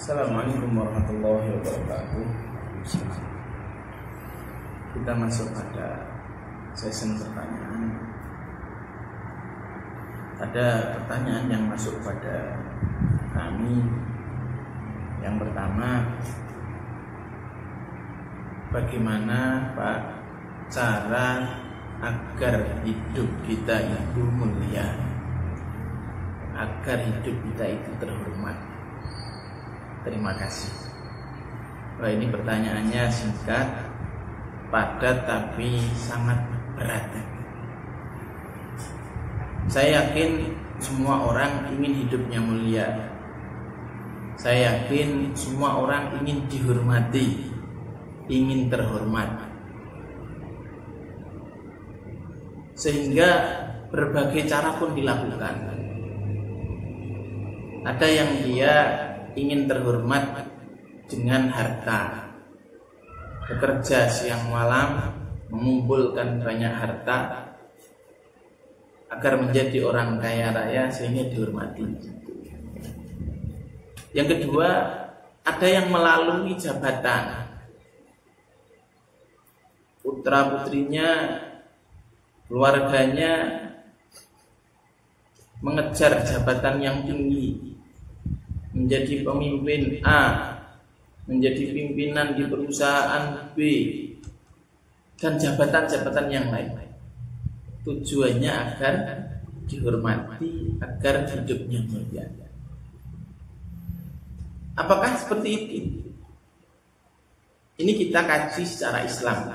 Assalamualaikum warahmatullahi wabarakatuh. Kita masuk pada sesi pertanyaan. Ada pertanyaan yang masuk pada kami. Yang pertama, bagaimana Pak cara agar hidup kita itu mulia, agar hidup kita itu terhormat? Terima kasih. Wah, ini pertanyaannya singkat, padat tapi sangat berat. Saya yakin semua orang ingin hidupnya mulia. Saya yakin semua orang ingin dihormati, ingin terhormat. Sehingga berbagai cara pun dilakukan. Ada yang dia ingin terhormat dengan harta, bekerja siang malam mengumpulkan banyak harta agar menjadi orang kaya raya sehingga dihormati. Yang kedua, ada yang melalui jabatan, putra putrinya, keluarganya mengejar jabatan yang tinggi, menjadi pemimpin A, menjadi pimpinan di perusahaan B, dan jabatan-jabatan yang lain. Tujuannya agar dihormati, agar hidupnya mulia. Apakah seperti itu? Ini kita kaji secara Islam.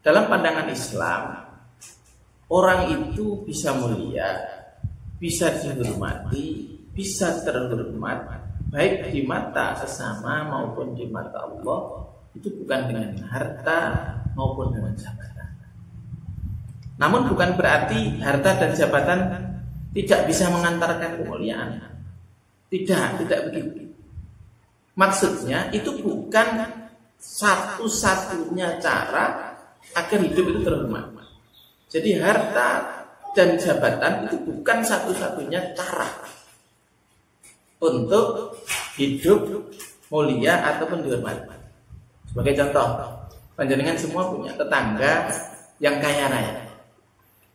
Dalam pandangan Islam, orang itu bisa mulia, bisa dihormati, bisa terhormat, baik di mata sesama maupun di mata Allah, itu bukan dengan harta maupun dengan jabatan. Namun bukan berarti harta dan jabatan tidak bisa mengantarkan kemuliaan. Tidak begitu. Maksudnya itu bukan satu-satunya cara agar hidup itu terhormat. Jadi harta dan jabatan itu bukan satu-satunya cara untuk hidup mulia ataupun dihormati. Sebagai contoh, panjenengan semua punya tetangga yang kaya raya.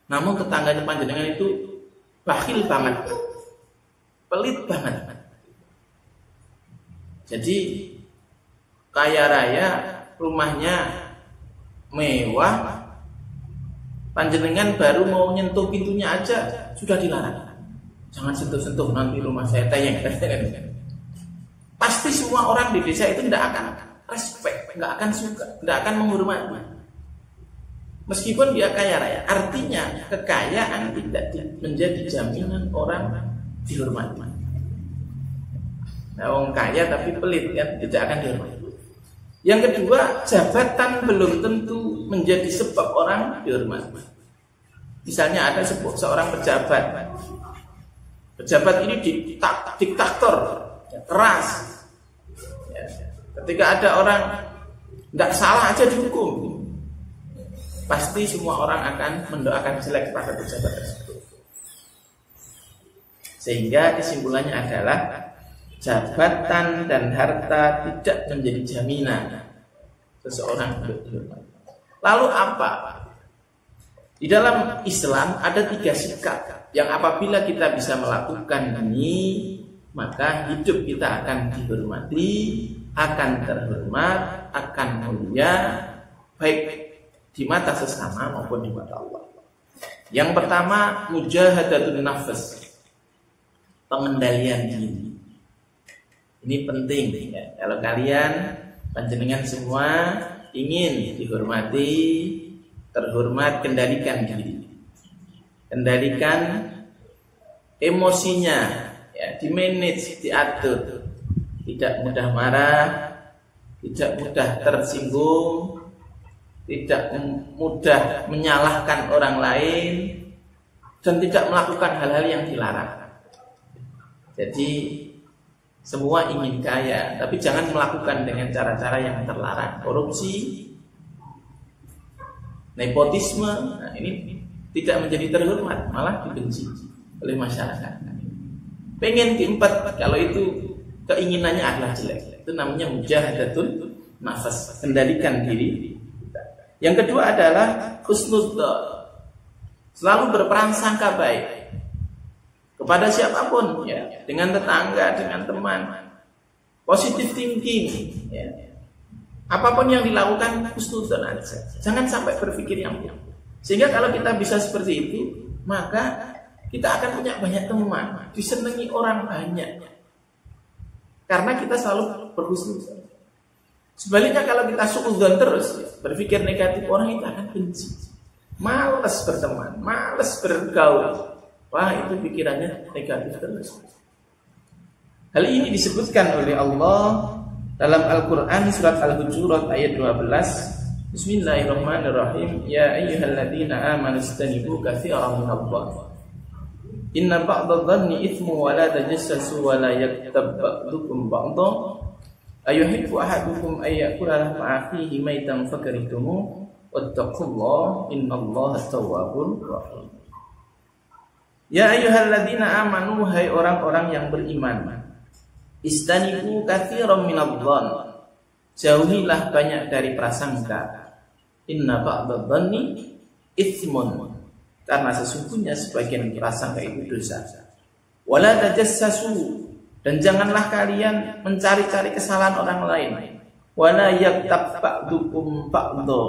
Namun tetangganya panjenengan itu bakhil banget, pelit banget. Jadi kaya raya, rumahnya mewah, panjenengan baru mau nyentuh pintunya aja sudah dilarang. Jangan sentuh-sentuh, nanti rumah saya tayang. Pasti semua orang di desa itu tidak akan respect, tidak akan suka, tidak akan menghormati. Meskipun dia kaya raya, artinya kekayaan tidak menjadi jaminan orang dihormati. Nah, orang kaya tapi pelit kan tidak akan dihormati. Yang kedua, jabatan belum tentu menjadi sebab orang dihormati. Misalnya ada seorang pejabat ini diktator, keras. Ya. Ketika ada orang tidak salah aja dihukum, pasti semua orang akan mendoakan jelek pada pejabat tersebut. Sehingga kesimpulannya adalah jabatan dan harta tidak menjadi jaminan seseorang untuk dihormati. Lalu apa? Di dalam Islam ada 3 sikap yang apabila kita bisa melakukan ini, maka hidup kita akan dihormati, akan terhormat, akan mulia, baik di mata sesama maupun di mata Allah. Yang pertama, mujahadatun nafs, pengendalian diri. Ini penting ya. Kalau kalian panjenengan semua ingin dihormati, terhormat, kendalikan diri. Kendalikan emosinya, ya, di-manage, diatur. Tidak mudah marah, tidak mudah tersinggung, tidak mudah menyalahkan orang lain, dan tidak melakukan hal-hal yang dilarang. Jadi semua ingin kaya, tapi jangan melakukan dengan cara-cara yang terlarang. Korupsi, nepotisme, nah ini tidak menjadi terhormat, malah dibenci oleh masyarakat. pengen keempat, kalau itu keinginannya adalah jelek. Itu namanya mujahadatul nafas, kendalikan diri. Yang kedua adalah husnudzon, selalu berprasangka baik kepada siapapun, ya, dengan tetangga, dengan teman. Positive thinking, ya. Apapun yang dilakukan husnudzon aja. Jangan sampai berpikir yang buruk. Sehingga kalau kita bisa seperti itu, maka kita akan punya banyak teman, disenangi orang banyak. Karena kita selalu berhusnudzon. Sebaliknya kalau kita suudzon terus, berpikir negatif, orang itu akan benci, malas berteman, malas bergaul. Wah, itu pikirannya negatif terus. Hal ini disebutkan oleh Allah dalam Al-Quran surat Al-Hujurat ayat 12. Bismillahirrahmanirrahim. Ya ayyuhalladzina amanu istanibu katsiran minadh-dhann. Inna ba'dadh-dhanni itsmu wa la tajassasu wa la yaktab ba'dukum ba'dha. Ayuhibbu ahadukum ayyakula lahma akhihi maitan fakarihtumu wattaqullaha innallaha tawwabur rahim. Ya ayyuhalladzina amanu, hai orang-orang yang beriman, istanibu katsiran minadh-dhann, jauhilah banyak dari prasangka. Inna ba'dadh-dhanni itsmun, karena sesungguhnya sebagian prasangka itu dosa. Wala tajassasu, dan janganlah kalian mencari-cari kesalahan orang lain. Wala yaktab ba'dukum ba'dha,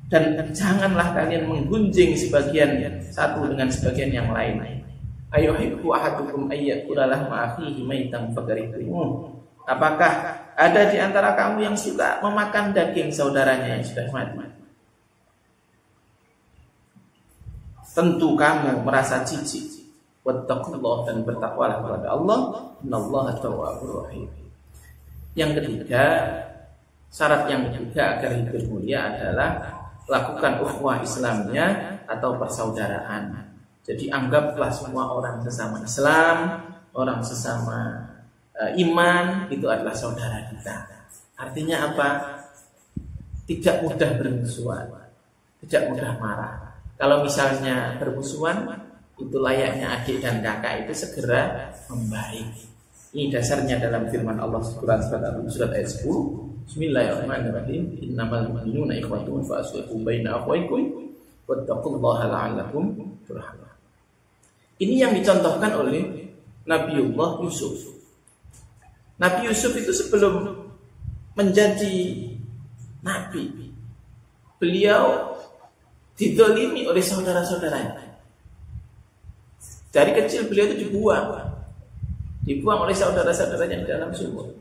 dan janganlah kalian menggunjing sebagian satu dengan sebagian yang lain. Ayuhibbu ahadukum ayyakula lahma akhihi maitan fakarihtumu. Apakah ada di antara kamu yang suka memakan daging saudaranya yang sudah mati? Tentu kamu merasa jijik. Wattaqullah, dan bertakwalah kepada Allah. Innallaha tawwabur rahim. Yang ketiga, syarat yang ketiga agar hidup mulia adalah lakukan ukhuwah Islamnya atau persaudaraan. Jadi anggaplah semua orang sesama Islam, orang sesama iman itu adalah saudara kita. Artinya apa? Tidak mudah bermusuhan, tidak mudah marah. Kalau misalnya bermusuhan, itu layaknya adik dan kakak itu segera membaik. Ini dasarnya dalam firman Allah surat ayat 10. Bismillahirrahmanirrahim. Innamal mu'minuna ikhwatun fa aslihu baina akhawaykum wattaqullaha la'allakum turhamun. Ini yang dicontohkan oleh Nabiullah Yusuf. Nabi Yusuf itu sebelum menjadi nabi, beliau didolimi oleh saudara-saudaranya. Dari kecil beliau itu dibuang oleh saudara-saudaranya di dalam sumur.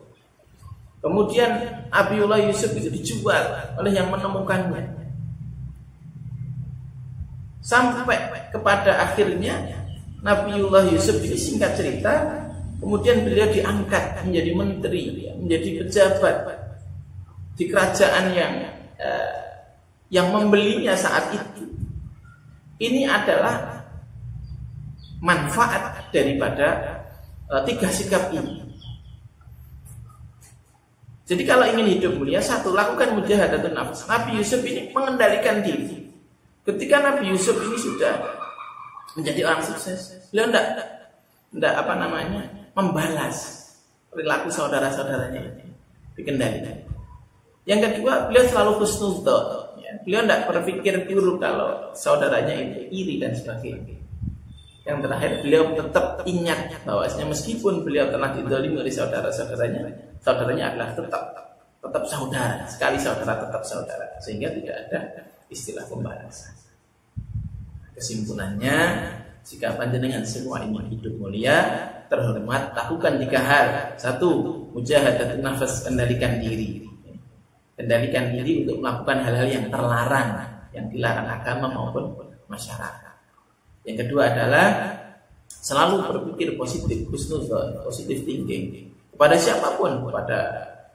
Kemudian Nabiullah Yusuf itu dijual oleh yang menemukannya. Sampai kepada akhirnya Nabiullah Yusuf ini, singkat cerita, kemudian beliau diangkat menjadi menteri, menjadi pejabat di kerajaan yang membelinya saat itu. Ini adalah manfaat daripada tiga sikap ini. Jadi kalau ingin hidup mulia, satu, lakukan mujahadatun nafs. Nabi Yusuf ini mengendalikan diri. Ketika Nabi Yusuf ini sudah menjadi orang sukses, beliau tidak membalas perilaku saudara-saudaranya ini, dikendalikan. Yang kedua, beliau selalu husnudzon, ya. Beliau tidak berpikir buruk kalau saudaranya itu iri dan sebagainya. Yang terakhir, beliau tetap ingat bahwasanya meskipun beliau telah dizalimi oleh saudaranya adalah tetap saudara. Sekali saudara tetap saudara, sehingga tidak ada istilah pembalasan. Kesimpulannya, jika panjenengan semua ingin hidup mulia, terhormat, lakukan 3 hal. 1, mujahadatun nafas, kendalikan diri. Kendalikan diri untuk melakukan hal-hal yang terlarang, yang dilarang agama maupun masyarakat. Yang kedua adalah selalu berpikir positif, husnudzon, positive thinking kepada siapapun, kepada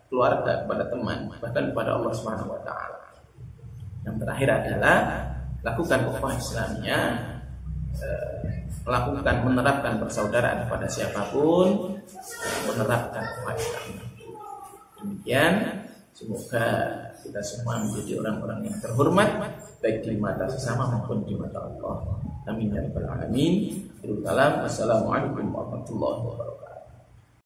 keluarga, kepada teman, bahkan kepada Allah Subhanahu wa taala. Yang terakhir adalah lakukan ukhuwah Islamnya, menerapkan persaudaraan kepada siapapun, menerapkan ukhuwah Islamnya. Demikian, semoga kita semua menjadi orang-orang yang terhormat baik di mata sesama maupun di mata Allah. Amin ya rabbal alamin. Assalamualaikum warahmatullahi wabarakatuh.